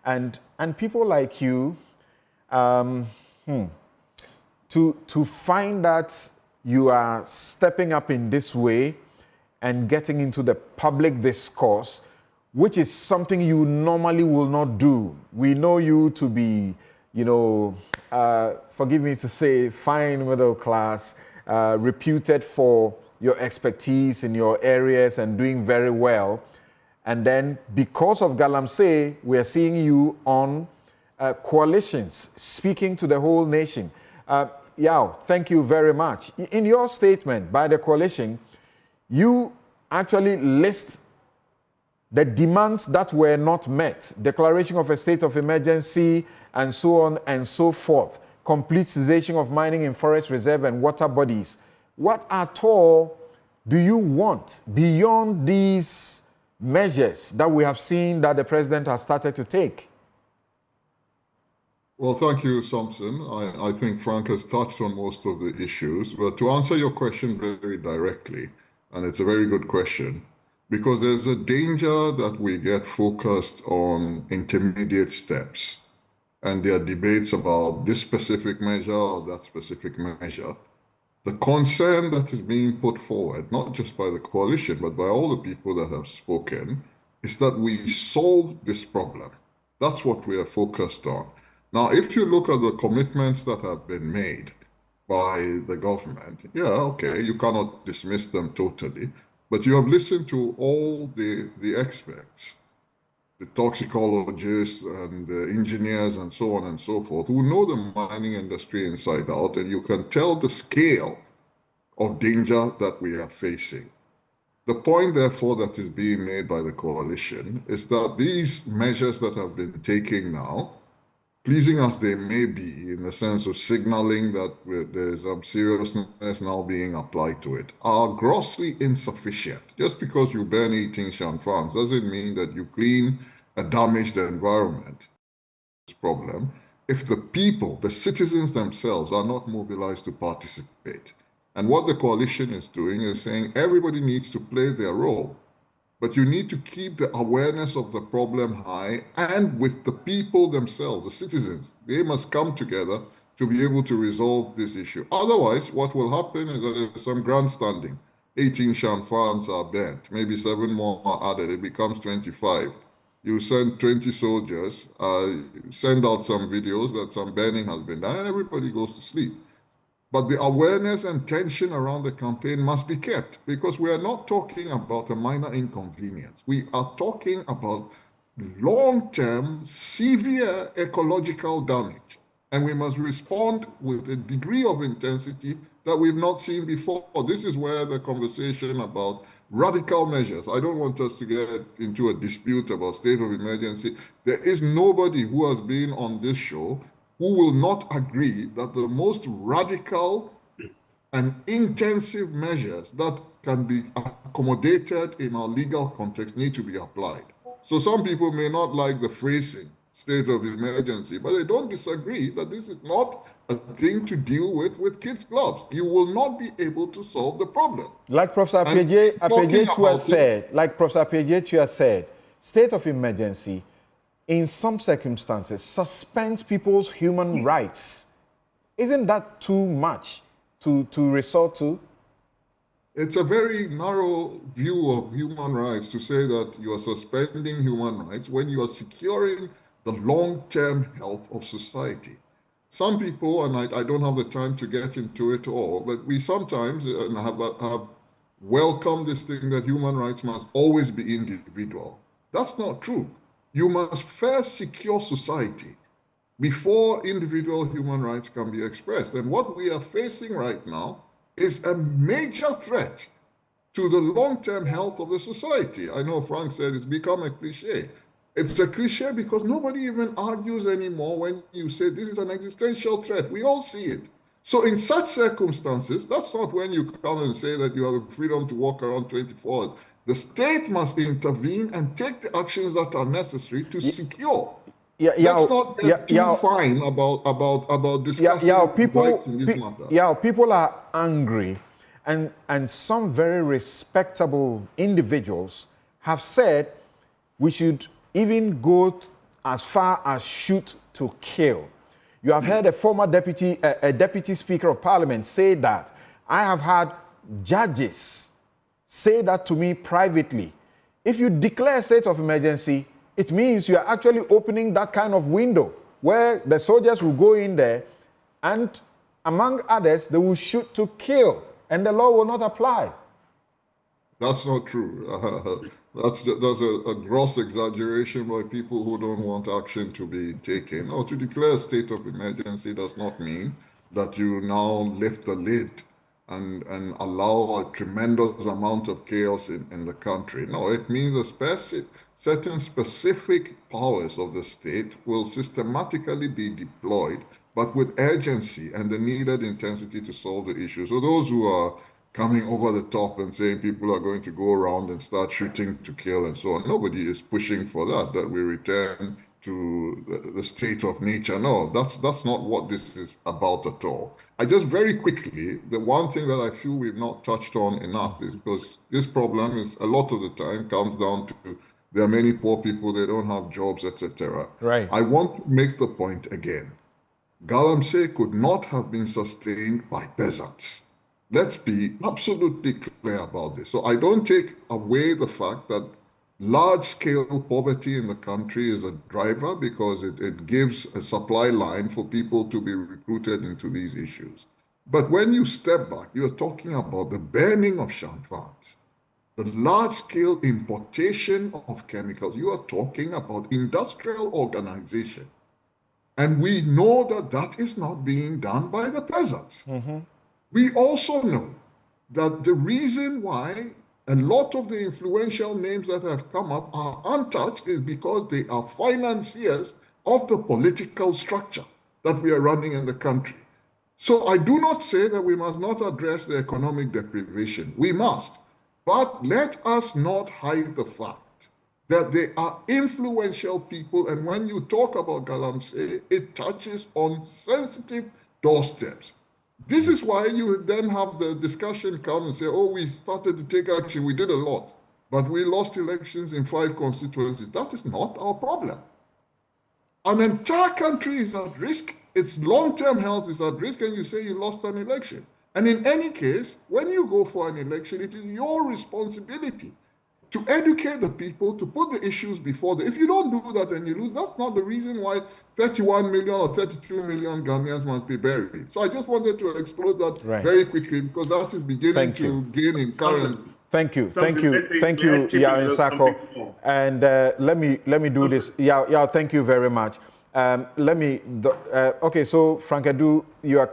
And people like you, to find that you are stepping up in this way and getting into the public discourse, which is something you normally will not do. We know you to be, forgive me to say, fine middle class, reputed for your expertise in your areas and doing very well. And then because of Galamsey, we are seeing you on coalitions, speaking to the whole nation. Yaw, thank you very much. In your statement by the coalition, you actually list the demands that were not met, declaration of a state of emergency, and so on and so forth, complete cessation of mining in forest reserve and water bodies. What at all do you want beyond these measures that we have seen that the president has started to take? Well, thank you, Samson. I think Frank has touched on most of the issues, but to answer your question very directly, and it's a very good question, because there's a danger that we get focused on intermediate steps, and there are debates about this specific measure or that specific measure. The concern that is being put forward, not just by the coalition, but by all the people that have spoken, is that we solve this problem. That's what we are focused on. Now, if you look at the commitments that have been made by the government, yeah, okay, you cannot dismiss them totally, but you have listened to all the experts, the toxicologists and the engineers and so on and so forth, who know the mining industry inside out, and you can tell the scale of danger that we are facing. The point, therefore, that is being made by the coalition is that these measures that have been taken now, pleasing as they may be in the sense of signaling that there's some seriousness now being applied to it, are grossly insufficient. Just because you burn 18 Shanfans doesn't mean that you clean a damaged environment. This problem, if the people, the citizens themselves, are not mobilized to participate. And what the coalition is doing is saying everybody needs to play their role. But you need to keep the awareness of the problem high, and with the people themselves, the citizens. They must come together to be able to resolve this issue. Otherwise, what will happen is that there's some grandstanding. 18 Shanfans are burnt, maybe 7 more are added, it becomes 25. You send 20 soldiers, send out some videos that some burning has been done, and everybody goes to sleep. But the awareness and tension around the campaign must be kept, because we are not talking about a minor inconvenience. We are talking about long-term, severe ecological damage. And we must respond with a degree of intensity that we've not seen before. This is where the conversation about radical measures, I don't want us to get into a dispute about state of emergency. There is nobody who has been on this show who will not agree that the most radical and intensive measures that can be accommodated in our legal context need to be applied. So some people may not like the phrasing, state of emergency, but they don't disagree that this is not a thing to deal with kids' gloves. You will not be able to solve the problem. Like Professor Appiah said, state of emergency in some circumstances suspends people's human rights. Isn't that too much to resort to? It's a very narrow view of human rights to say that you are suspending human rights when you are securing the long-term health of society. Some people, and I don't have the time to get into it all, but we sometimes have welcomed this thing that human rights must always be individual. That's not true. You must first secure society before individual human rights can be expressed. And what we are facing right now is a major threat to the long-term health of the society. I know Frank said it's become a cliche. It's a cliche because nobody even argues anymore when you say this is an existential threat. We all see it. So in such circumstances, that's not when you come and say that you have the freedom to walk around 24 hours. The state must intervene and take the actions that are necessary to secure. Let's not get too fine about discussing rights in this matter. Yeah, people are angry, and some very respectable individuals have said we should even go as far as shoot to kill. You have heard a former deputy speaker of parliament say that. I have had judges say that to me privately. If you declare a state of emergency, it means you are actually opening that kind of window where the soldiers will go in there and, among others, they will shoot to kill, and the law will not apply. That's not true. That's a gross exaggeration by people who don't want action to be taken. Or to declare a state of emergency does not mean that you now lift the lid and allow a tremendous amount of chaos in the country. No, it means certain specific powers of the state will systematically be deployed, but with urgency and the needed intensity to solve the issue. So those who are coming over the top and saying people are going to go around and start shooting to kill and so on, nobody is pushing for that we return to the state of nature. No, that's not what this is about at all. I just very quickly, the one thing that I feel we've not touched on enough is because this problem is a lot of the time comes down to there are many poor people, they don't have jobs, etc. Right. I want to make the point again. Galamsey could not have been sustained by peasants. Let's be absolutely clear about this. So I don't take away the fact that large-scale poverty in the country is a driver because it gives a supply line for people to be recruited into these issues. But when you step back, you're talking about the burning of shamfans, the large-scale importation of chemicals. You are talking about industrial organization. And we know that that is not being done by the peasants. Mm-hmm. We also know that the reason why a lot of the influential names that have come up are untouched is because they are financiers of the political structure that we are running in the country. So I do not say that we must not address the economic deprivation. We must. But let us not hide the fact that they are influential people. And when you talk about Galamsey, it touches on sensitive doorsteps. This is why you then have the discussion come and say, oh, we started to take action, we did a lot, but we lost elections in 5 constituencies. That is not our problem. An entire country is at risk, its long-term health is at risk, and you say you lost an election. And in any case, when you go for an election, it is your responsibility to educate the people, to put the issues before them. If you don't do that and you lose, that's not the reason why 31 million or 32 million Ghanaians must be buried. So I just wanted to explore that very quickly because that is beginning to gain in current. Thank you, Yaw Nsarkoh. And let me do this. Yaw, thank you very much. Okay, so Frank Edu, you are